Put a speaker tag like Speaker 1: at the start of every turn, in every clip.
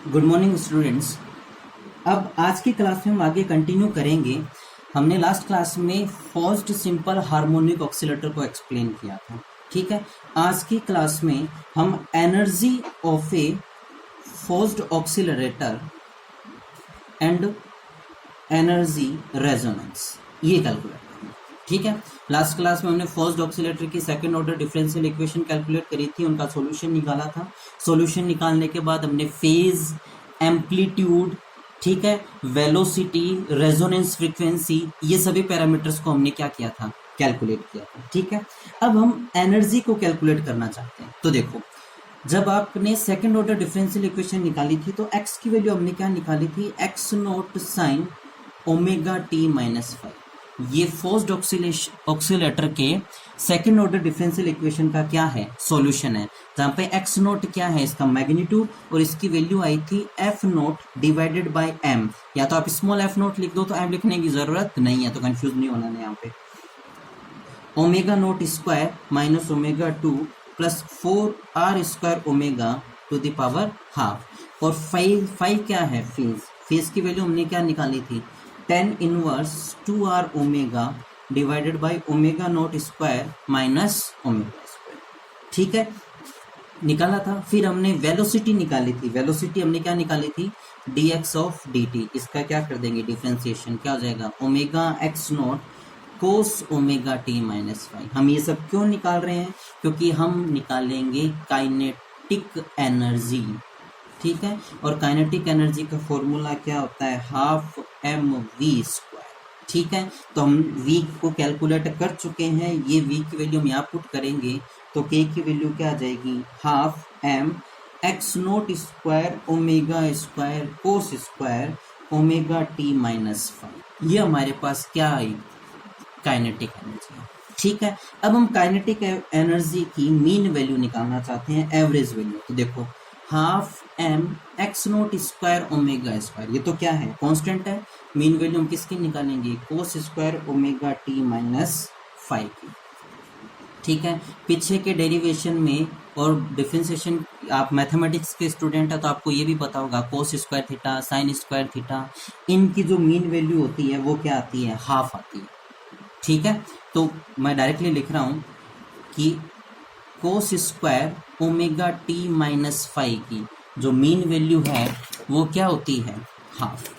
Speaker 1: Good morning students. अब आज की क्लास में हम आगे कंटिन्यू करेंगे। हमने लास्ट क्लास में फर्स्ट सिंपल हार्मोनिक ऑक्सीलेटर को एक्सप्लेन किया था। ठीक है, आज की क्लास में हम energy of a first oscillator and energy resonance ये कैलकुलेट करेंगे। ठीक है, लास्ट क्लास में हमने फर्स्ट ऑक्सीलेटर की second order differential equation calculate करी थी, उनका सॉल्यूशन निकाला था। सॉल्यूशन निकालने के बाद हमने फेज, एम्पलीट्यूड, ठीक है, वेलोसिटी, रेजोनेंस फ्रीक्वेंसी, ये सभी पैरामीटर्स को हमने क्या किया था, कैलकुलेट किया था। ठीक है, अब हम एनर्जी को कैलकुलेट करना चाहते हैं। तो देखो, जब आपने सेकंड ऑर्डर डिफरेंशियल इक्वेशन निकाली थी तो एक्स की वैल्यू हमने क्या निकाली थी, x not sign omega T minus 5। ये फर्स्ट ऑक्सीलेटर के सेकंड ऑर्डर डिफरेंशियल इक्वेशन का क्या है, सॉल्यूशन है, जहां पे एक्स नोट क्या है, इसका मैग्नीट्यूड, और इसकी वैल्यू आई थी F naught divided by M. या तो आप स्मॉल एफ नोट लिख दो तो एम लिखने की जरूरत नहीं है, तो कंफ्यूज नहीं होना है यहाँ पे। Omega naught square minus omega 2 plus 4r square omega to the power half. और फाइव क्या है, फेज की वैल्यू हमने क्या निकाली थी, 10 inverse 2r omega divided by omega naught square minus omega square. ठीक है, निकाला था। फिर हमने वेलोसिटी निकाली थी। वेलोसिटी हमने क्या निकाली थी, dx ऑफ dt। इसका क्या कर देंगे, डिफरेंशिएशन, क्या हो जाएगा, ओमेगा एक्स नोट कोस ओमेगा टी माइनस 5। हम ये सब क्यों निकाल रहे हैं, क्योंकि हम निकालेंगे काइनेटिक एनर्जी। ठीक है, और काइनेटिक एनर्जी का फॉर्मूला क्या होता है, हाफ एम वी स्क्वायर। ठीक है, तो हम वी को कैलकुलेट कर चुके हैं, ये वी की वैल्यू हम यहाँ पुट करेंगे तो के की वैल्यू क्या आ जाएगी, half M X naught square omega square cos square omega T minus 5। ये हमारे पास क्या है, काइनेटिक एनर्जी है। ठीक है, अब हम काइनेटिक एनर्जी की मीन वैल्यू निकालना चाहते हैं, एवरेज वैल्यू। तो देखो, half M X naught square omega square, ये तो क्या है, कांस्टेंट है। मीन वैल्यू हम किसकी निकालेंगे, कोस स्क्वायर ओमेगा टी माइनस 5 की। ठीक है, पीछे के डेरिवेशन में और डिफरेंशिएशन, आप मैथमेटिक्स के स्टूडेंट है तो आपको ये भी पता होगा, cos square theta, sine square theta, इनकी जो मीन वैल्यू होती है वो क्या आती है, हाफ आती है। ठीक है, तो मैं डायरेक्टली लिख रहा हूं कि कोस स्क्वायर ओमेगा टी माइनस 5 की जो मीन वैल्यू है वो क्या होती है, हाफ।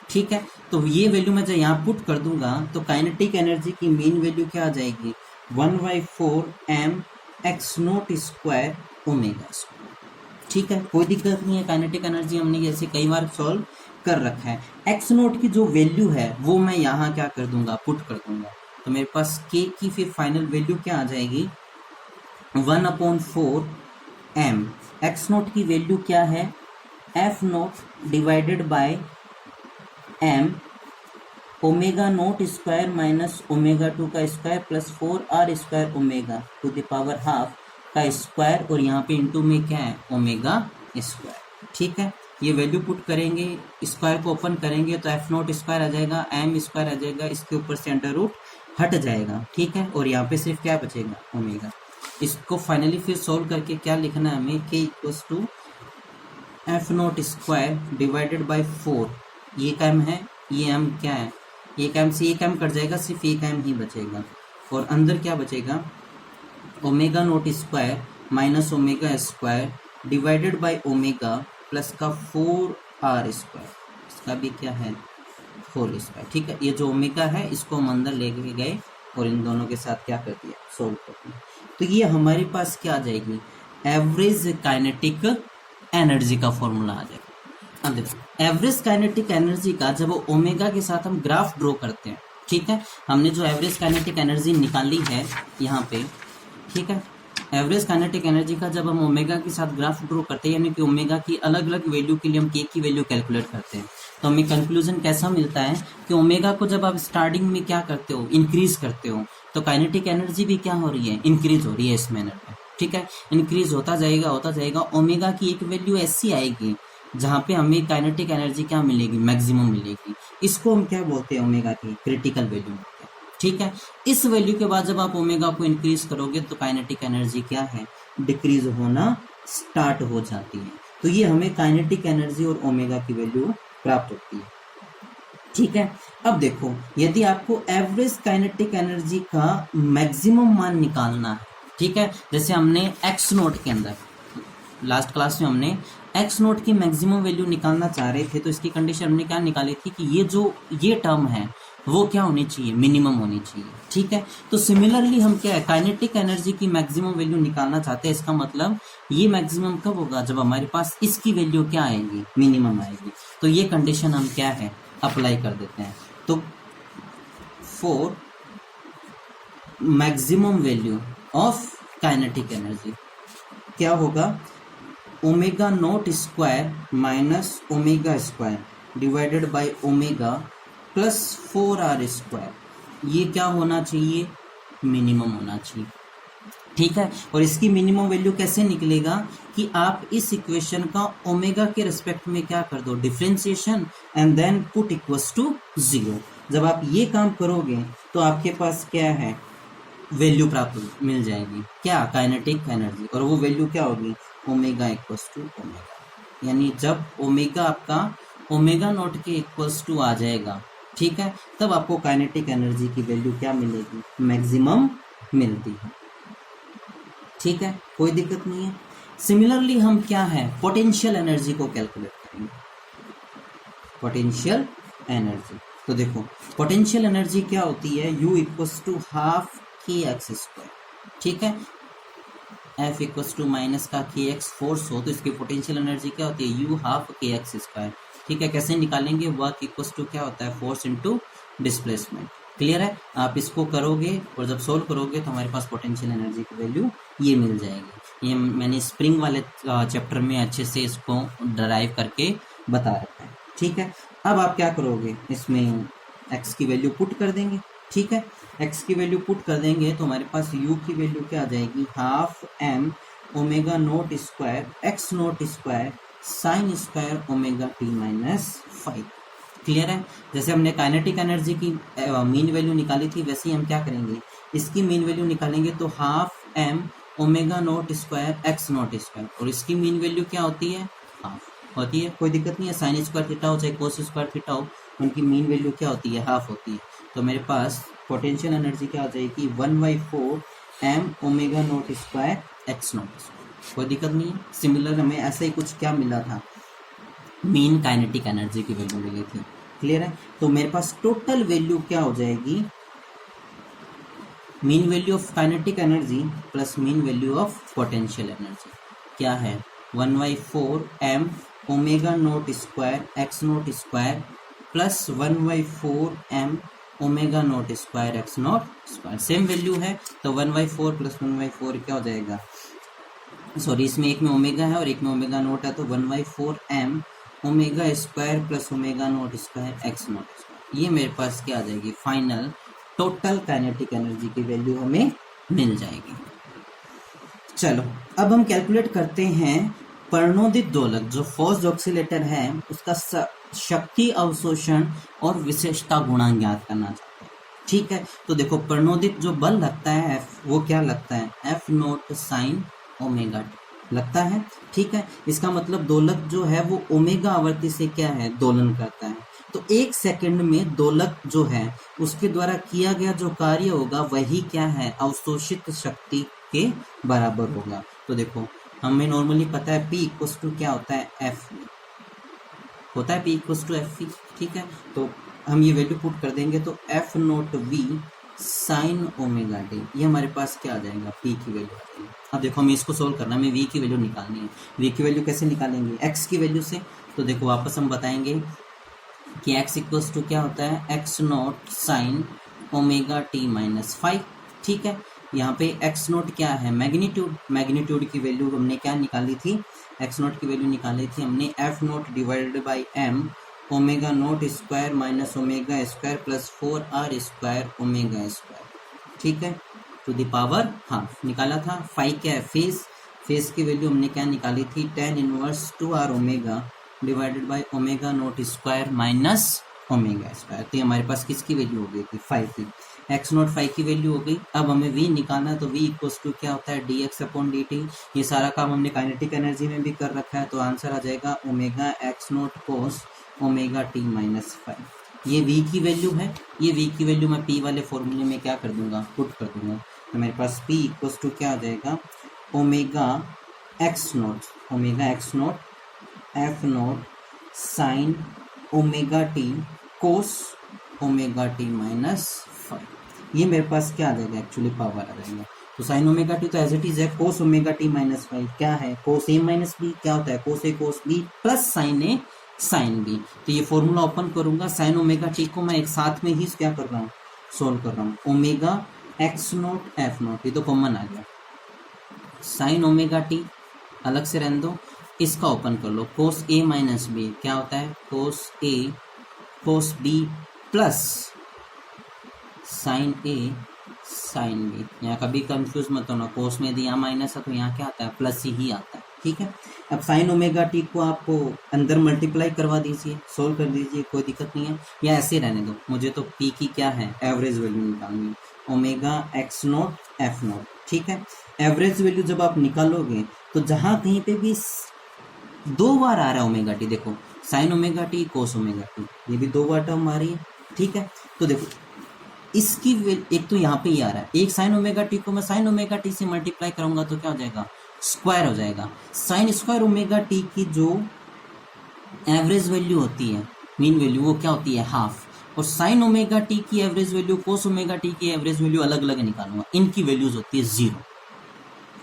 Speaker 1: ठीक है, तो ये वैल्यू मैं जब यहाँ पुट कर दूंगा तो काइनेटिक एनर्जी की मीन वैल्यू क्या आ जाएगी, 1/4 M X naught square omega square. ठीक है, कोई दिक्कत नहीं है, काइनेटिक एनर्जी हमने ऐसे कई बार सॉल्व कर रखा है। एक्स नोट की जो वैल्यू है वो मैं यहाँ क्या कर दूंगा, पुट कर दूंगा, तो मेरे पास के की फिर फाइनल वैल्यू क्या आ जाएगी, 1/4 एम एक्स नोट की वैल्यू क्या है, F naught divided by M omega naught square minus omega 2 का square plus 4r square omega to the power half का स्क्वायर, और यहाँ पे इंटू में क्या है, ओमेगा स्क्वायर। ठीक है, ये वैल्यू पुट करेंगे, स्क्वायर को ओपन करेंगे तो एफ नोट स्क्वायर आ जाएगा, एम स्क्वायर आ जाएगा, इसके ऊपर से अंडर रूट हट जाएगा। ठीक है, और यहाँ पे सिर्फ क्या बचेगा, ओमेगा। इसको फाइनली फिर सोल्व करके क्या लिखना है हमें, K equals to F naught square divided by 4, ये का एम है, ये एम क्या है, एक एम से एक एम कट जाएगा, सिर्फ एक एम ही बचेगा, और अंदर क्या बचेगा, omega naught square minus omega square divided by omega plus का 4r स्क्वायर, इसका भी क्या है, 4 स्क्वायर। ठीक है, ये जो ओमेगा है इसको हम अंदर ले गए और इन दोनों के साथ क्या कर दिया, सोल्व कर दिया। तो ये हमारे पास क्या आ जाएगी, एवरेज काइनेटिक एनर्जी का फॉर्मूला आ जाएगा। अब देखो, एवरेज काइनेटिक एनर्जी का जब ओमेगा के साथ हम ग्राफ ड्रॉ करते हैं, ठीक है, हमने जो एवरेज काइनेटिक एनर्जी निकाली है यहाँ पे, ठीक है, एवरेज काइनेटिक एनर्जी का जब हम ओमेगा के साथ ग्राफ ड्रॉ करते हैं, यानी कि ओमेगा की अलग अलग वैल्यू के लिए हम के की वैल्यू कैलकुलेट करते हैं, तो हमें कंक्लूजन कैसा मिलता है कि ओमेगा को जब आप स्टार्टिंग में क्या करते हो, इंक्रीज करते हो, तो काइनेटिक एनर्जी भी क्या हो रही है, इंक्रीज हो रही है इस मैनर में। ठीक है, इंक्रीज होता जाएगा, ओमेगा की एक वैल्यू ऐसी आएगी जहाँ पे हमें काइनेटिक एनर्जी क्या मिलेगी, मैक्सिमम मिलेगी। इसको हम क्या बोलते हैं, ओमेगा की क्रिटिकल वैल्यू बोलते हैं। ठीक है, इस वैल्यू के बाद जब आप ओमेगा को इंक्रीज करोगे तो काइनेटिक एनर्जी क्या है, डिक्रीज होना स्टार्ट हो जाती है। तो ये हमें काइनेटिक एनर्जी और ओमेगा की वैल्यू प्राप्त होती है। ठीक है, अब देखो यदि आपको एवरेज काइनेटिक एनर्जी का मैक्सिमम मान निकालना है, ठीक है, जैसे हमने एक्स नोट के अंदर लास्ट क्लास में हमने एक्स नोट की मैक्सिमम वैल्यू निकालना चाह रहे थे, तो इसकी कंडीशन हमने क्या निकाली थी कि ये टर्म है वो क्या होनी चाहिए, मिनिमम होनी चाहिए। ठीक है, तो सिमिलरली हम क्या है काइनेटिक एनर्जी की मैक्सिमम वैल्यू निकालना चाहते हैं। इसका मतलब ये मैक्सिमम कब होगा, जब हमारे पास इसकी वैल्यू क्या आएगी, मिनिमम आएगी। तो ये कंडीशन हम क्या है अप्लाई कर देते हैं। तो for maximum value of kinetic energy क्या होगा, omega naught square minus omega square divided by omega plus 4r square, ये क्या होना चाहिए, मिनिमम होना चाहिए। ठीक है, और इसकी मिनिमम वैल्यू कैसे निकलेगा कि आप इस इक्वेशन का ओमेगा के रिस्पेक्ट में क्या कर दो, differentiation, and then put equals to 0। जब आप ये काम करोगे तो आपके पास क्या है, वैल्यू प्राप्त मिल जाएगी, क्या, काइनेटिक एनर्जी, और वो वैल्यू क्या होगी, ओमेगा इक्वल्स टू ओमेगा। यानी जब ओमेगा आपका ओमेगा नॉट के इक्वल्स टू आ जाएगा, ठीक है, तब आपको काइनेटिक एनर्जी की वैल्यू क्या मिलेगी, मैक्सिमम मिलती है। ठीक है, कोई दिक्कत नहीं है। सिमिलरली हम क्या है पोटेंशियल एनर्जी को कैलकुलेट करेंगे, पोटेंशियल एनर्जी। तो देखो पोटेंशियल एनर्जी क्या होती है, U इक्वल्स टू हाफ के एक्स स्क्वायर। ठीक है, F इक्वल्स टू माइनस का के एक्स फोर्स हो तो इसकी पोटेंशियल एनर्जी क्या होती है, U हाफ के एक्स स्क्वायर। ठीक है, कैसे निकालेंगे, वर्क इक्वल्स टू क्या होता है, फोर्स इनटू डिस्प्लेसमेंट। क्लियर है, आप इसको करोगे और जब सोल्व करोगे तो हमारे पास पोटेंशियल एनर्जी की वैल्यू ये मिल जाएगी। ये मैंने स्प्रिंग वाले चैप्टर में अच्छे से इसको डराइव करके बता रखा है। ठीक है, अब आप क्या करोगे, इसमें x की वैल्यू पुट कर देंगे। ठीक है, x की वैल्यू पुट कर देंगे तो हमारे पास u की वैल्यू क्या आ जाएगी, half m omega naught square x naught square sine square omega t minus 5। Clear है, जैसे हमने काइनेटिक एनर्जी की मीन वैल्यू निकाली थी, वैसे ही हम क्या करेंगे, इसकी मीन वैल्यू निकालेंगे। तो half m omega naught square x naught square, और इसकी मीन वैल्यू क्या होती है, हाफ होती है। कोई दिक्कत नहीं है, साइन स्क्वायर थीटा हो चाहे कोस स्क्वायर थीटा हो, उनकी मीन वैल्यू क्या होती है, हाफ होती है। तो मेरे पास पोटेंशियल एनर्जी क्या हो जाएगी, 1/4 m omega naught square x naught square. कोई दिक्कत नहीं है। सिमिलर हमें ऐसा ही कुछ क्या मिला था, मीन काइनेटिक एनर्जी की वैल्यू मिली थी। क्लियर है, तो मेरे पास टोटल वैल्यू क्या हो जाएगी, mean value of kinetic energy plus mean value of potential energy क्या है, 1/4 m omega naught square x naught square plus 1/4 m omega naught square x naught square. Same value है तो 1/4 प्लस 1/4 क्या हो जाएगा, सॉरी इसमें एक में ओमेगा है और एक में ओमेगा नोट है, तो 1/4 m omega square plus omega naught square x naught square. ये मेरे पास क्या आ जाएगी, फाइनल टोटल काइनेटिक एनर्जी की वैल्यू हमें मिल जाएगी। चलो अब हम कैलकुलेट करते हैं प्रणोदित दोलक, जो फोर्स्ड ऑक्सीलेटर है उसका शक्ति अवशोषण और विशेषता गुणांक ज्ञात करना चाहते हैं। ठीक है, तो देखो प्रणोदित जो बल लगता है F, वो क्या लगता है, F note sign omega T लगता है। ठीक है, इसका मतलब दोलक जो है वो ओमेगा आवृत्ति से क्या है, दोलन करता है। तो एक सेकंड में दोलक जो है उसके द्वारा किया गया जो कार्य होगा वही क्या है, अवशोषित शक्ति के बराबर होगा। तो देखो हमें नॉर्मली पता है P इक्वल्स टू क्या होता है, F होता है, P इक्वल्स टू F। ठीक है, तो हम ये वैल्यू पुट कर देंगे तो F note V sign omega T, ये हमारे पास क्या आ जाएगा, P की वैल्यू आ जाएगी। अब देखो हमें इसको सोल्व करना है, हमें V की वैल्यू निकालनी है। V की वैल्यू कैसे निकालेंगे, X की वैल्यू से। तो देखो वापस हम बताएंगे कि x इक्वल्स टू क्या होता है, x note sign omega T minus 5। ठीक है, यहाँ पे एक्स नोट क्या है, मैग्नीट्यूड, मैग्नीट्यूड की वैल्यू हमने क्या निकाली थी, एक्स नोट की वैल्यू निकाली थी हमने F naught divided by M omega naught square minus omega square plus 4r square omega square. ठीक है, टू द पावर हाफ निकाला था। 5 क्या है, फेस की वैल्यू हमने क्या निकाली थी, tan inverse 2r omega divided by omega naught square minus omega square. तो ये हमारे पास किसकी वैल्यू हो गई थी, 5 की। एक्स नॉट 5 की वैल्यू हो गई। अब हमें v निकालना है, तो v इक्वल्स टू क्या होता है, dx अपॉन dt। ये सारा काम हमने काइनेटिक एनर्जी में भी कर रखा है, तो आंसर आ जाएगा omega x not cos omega T minus 5। ये v की वैल्यू है। ये v की वैल्यू मैं p वाले फॉर्मूले में क्या कर दूंगा, पुट कर दूंगा। तो मेरे पास p इक्वल्स टू क्या आ जाएगा, omega x not F not sign omega t cos omega T minus 5। ये मेरे पास क्या आ जाएगा, एक्चुअली पावर आ जाएगा। तो साइन ओमेगा टी तो एज इट इज है, कोस ओमेगा टी माइनस 5 क्या है, कोस ए माइनस बी। क्या होता है, कोस ए कोस बी प्लस साइन ए साइन बी। तो ये फॉर्मूला ओपन करूंगा, साइन ओमेगा टी को मैं एक साथ में ही क्या कर रहा हूँ, सोल्व कर रहा हूँ। Omega x not F not, ये तो कॉमन आ गया। साइन ओमेगा टी अलग से रहने दो, इसका ओपन कर लो। कोस ए माइनस बी क्या होता है, कोस ए कोस बी प्लस साइन ए साइन बी। यहाँ कभी कंफ्यूज मत होना, कोस में यदि यहाँ माइनस है तो यहाँ क्या आता है, प्लस ही आता है। ठीक है, अब साइन ओमेगा टी को आपको अंदर मल्टीप्लाई करवा दीजिए, सोल्व कर दीजिए, कोई दिक्कत नहीं है। या ऐसे रहने दो, मुझे तो पी की क्या है, एवरेज वैल्यू निकालनी है, omega x not F not. ठीक है, एवरेज वैल्यू जब आप निकालोगे तो जहाँ कहीं पे भी 2 बार आ रहा है ओमेगा टी, देखो sign omega t cos omega T, ये भी 2 बार टर्म आ रही है। ठीक है, तो देखो इसकी एक तो यहाँ पे ही आ रहा है, एक साइन ओमेगा टी को मैं साइन ओमेगा टी से मल्टीप्लाई करूंगा तो क्या हो जाएगा, स्क्वायर हो जाएगा। साइन स्क्वायर ओमेगा टी की जो एवरेज वैल्यू होती है, मीन वैल्यू, वो क्या होती है, हाफ। और साइन ओमेगा टी की एवरेज वैल्यू, कोस ओमेगा टी की एवरेज वैल्यू अलग अलग निकालूंगा, इनकी वैल्यूज होती है 0।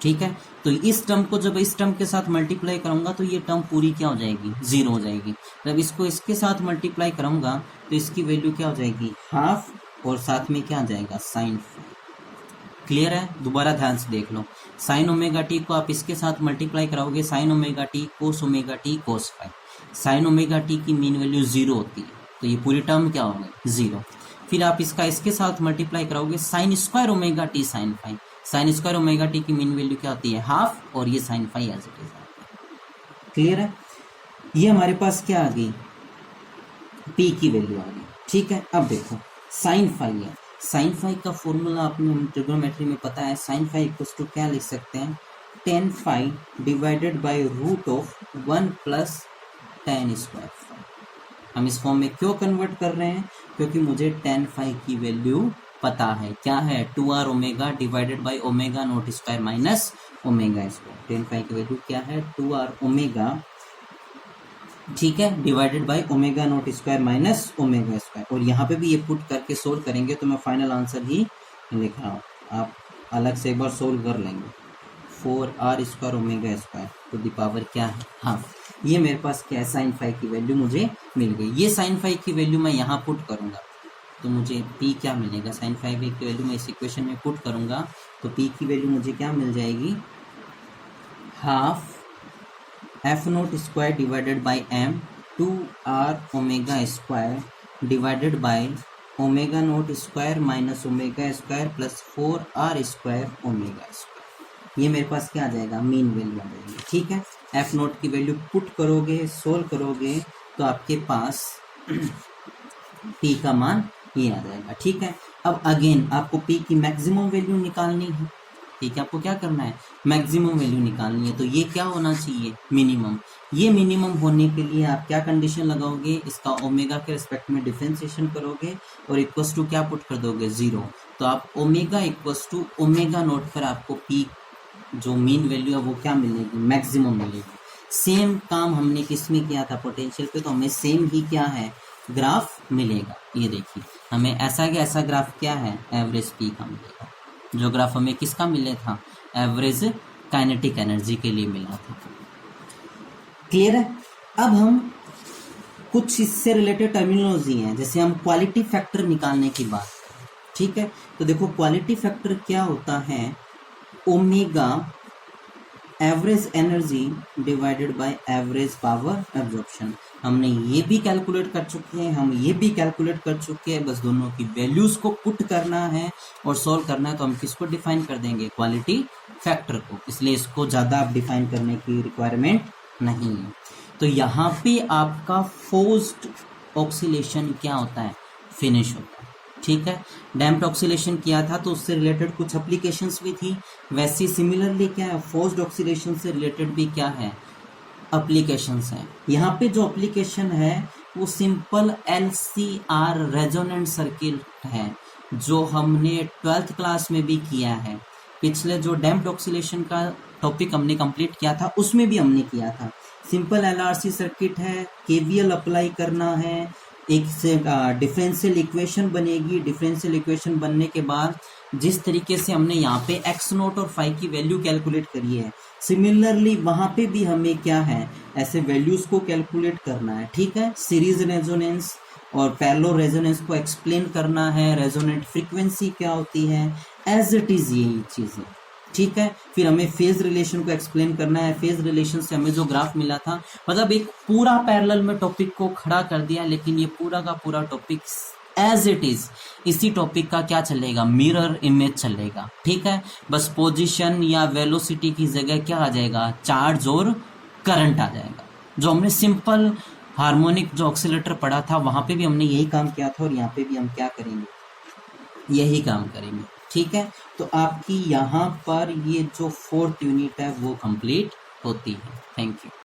Speaker 1: ठीक है, तो इस टर्म को जब इस टर्म के साथ मल्टीप्लाई करूंगा तो ये टर्म पूरी क्या हो जाएगी, 0 हो जाएगी। जब इसको इसके साथ मल्टीप्लाई करूंगा तो इसकी वैल्यू क्या हो जाएगी, हाफ, और साथ में क्या आ जाएगा, साइन 5। क्लियर है, दोबारा ध्यान से देख लो। साइन ओमेगा टी को आप इसके साथ मल्टीप्लाई कराओगे, sine omega t cos omega t cos 5। Sine omega T की मीन वैल्यू 0 होती है, तो ये पूरी टर्म क्या होगी, 0। फिर आप इसका इसके साथ मल्टीप्लाई कराओगे, sine square omega T sine 5। Sine square omega T की मीन वैल्यू क्या होती है, हाफ, और ये sine 5 as it is. Clear है, ये हमारे पास क्या आ गई, पी की वैल्यू आ गई। ठीक है, अब देखो साइन 5 है, साइन 5 का फॉर्मूला आपने ट्रिग्नोमेट्री में पता है, साइन 5 इक्वल्स टू क्या लिख सकते हैं, tan 5 divided by root of 1 plus tan square 5। हम इस फॉर्म में क्यों कन्वर्ट कर रहे हैं, क्योंकि मुझे tan 5 की वैल्यू पता है, क्या है, 2r omega divided by omega naught square minus omega square. tan 5 की वैल्यू क्या है, 2r ओमेगा, ठीक है, divided by omega naught square minus omega square. और यहाँ पे भी ये पुट करके सोल्व करेंगे तो मैं फाइनल आंसर ही लिख रहा हूँ, आप अलग से एक बार सोल्व कर लेंगे। 4r स्क्वायर ओमेगा स्क्वायर तो दी पावर क्या है, हाँ, ये मेरे पास क्या है, साइन 5 की वैल्यू मुझे मिल गई। ये साइन 5 की वैल्यू मैं यहाँ पुट करूँगा तो मुझे p क्या मिलेगा, साइन 5 की वैल्यू मैं इस इक्वेशन में पुट करूँगा तो p की वैल्यू मुझे क्या मिल जाएगी, half F naught square divided by m 2r omega square divided by omega naught square minus omega square plus 4r square omega square. ये मेरे पास क्या आ जाएगा, मीन वैल्यू आ जाएगी। ठीक है, एफ नोट की वैल्यू पुट करोगे, सोल्व करोगे तो आपके पास p का मान ये आ जाएगा। ठीक है, अब अगेन आपको p की मैक्सिमम वैल्यू निकालनी है। ठीक है, आपको क्या करना है, मैक्सिमम वैल्यू निकालनी है, तो ये क्या होना चाहिए, मिनिमम। ये मिनिमम होने के लिए आप क्या कंडीशन लगाओगे, इसका ओमेगा के रिस्पेक्ट में डिफरेंशिएशन करोगे और इक्वल्स टू क्या पुट कर दोगे, 0। तो आप omega equals to omega naught पर आपको पी जो मीन वैल्यू है वो क्या मिलेगी, मैक्सिमम मिलेगी। सेम काम हमने किस में किया था, पोटेंशियल पे, तो हमें सेम ही क्या है, ग्राफ मिलेगा। ये देखिए हमें ऐसा कि ऐसा ग्राफ क्या है, एवरेज पी का मिलेगा। जो ग्राफ हमें किसका मिले था, एवरेज काइनेटिक एनर्जी के लिए मिला था। क्लियर है, अब हम कुछ इससे रिलेटेड टर्मिनोलॉजी है, जैसे हम क्वालिटी फैक्टर निकालने की बात करें। ठीक है, तो देखो क्वालिटी फैक्टर क्या होता है, omega average energy divided by average power absorption. हमने ये भी कैलकुलेट कर चुके हैं, हम ये भी कैलकुलेट कर चुके हैं, बस दोनों की वैल्यूज को पुट करना है और सॉल्व करना है। तो हम किसको डिफाइन कर देंगे, क्वालिटी फैक्टर को, इसलिए इसको ज़्यादा आप डिफाइन करने की रिक्वायरमेंट नहीं है। तो यहाँ पे आपका फोर्स्ड ऑक्सीलेशन क्या होता है, फिनिश होता है। ठीक है, डैम्प्ड ऑक्सीलेशन किया था तो उससे रिलेटेड कुछ एप्लीकेशंस भी थी, वैसे सिमिलरली क्या है, फोर्स्ड ऑक्सीडेशन से रिलेटेड भी क्या है, एप्लीकेशंस हैं। यहाँ पे जो एप्लीकेशन है वो सिंपल LCR रेजोनेंट सर्किट है, जो हमने 12th क्लास में भी किया है। पिछले जो डैम्प्ड ऑक्सीलेशन का टॉपिक हमने कंप्लीट किया था उसमें भी हमने किया था। सिंपल LRC सर्किट है, KVL अप्लाई करना है, एक से डिफरेंशियल इक्वेशन बनेगी, डिफरेंशियल इक्वेशन बनने के बाद जिस तरीके से हमने यहाँ पे x नोट और फाई की वैल्यू कैलकुलेट करी है, सिमिलरली वहाँ पे भी हमें क्या है, ऐसे वैल्यूज को कैलकुलेट करना है। ठीक है, सीरीज रेजोनेंस और पैरेलल रेजोनेंस को एक्सप्लेन करना है, रेजोनेंट फ्रीक्वेंसी क्या होती है, एज इट इज यही चीजें। ठीक है, फिर हमें फेज रिलेशन को एक्सप्लेन करना है। फेज रिलेशन से हमें जो ग्राफ मिला था, मतलब एक पूरा पैरेलल में टॉपिक को खड़ा कर दिया, लेकिन ये पूरा का पूरा टॉपिक एज इट इज इसी टॉपिक का क्या चलेगा, मिरर इमेज चलेगा। ठीक है, बस पोजीशन या वेलोसिटी की जगह क्या आ जाएगा, चार्ज और करंट आ जाएगा। जो हमने सिंपल हार्मोनिक जो ऑक्सीलेटर पढ़ा था वहां पे भी हमने यही काम किया था, और यहाँ पे भी हम क्या करेंगे, यही काम करेंगे। ठीक है, तो आपकी यहाँ पर ये जो 4th यूनिट है वो कंप्लीट होती है। Thank you.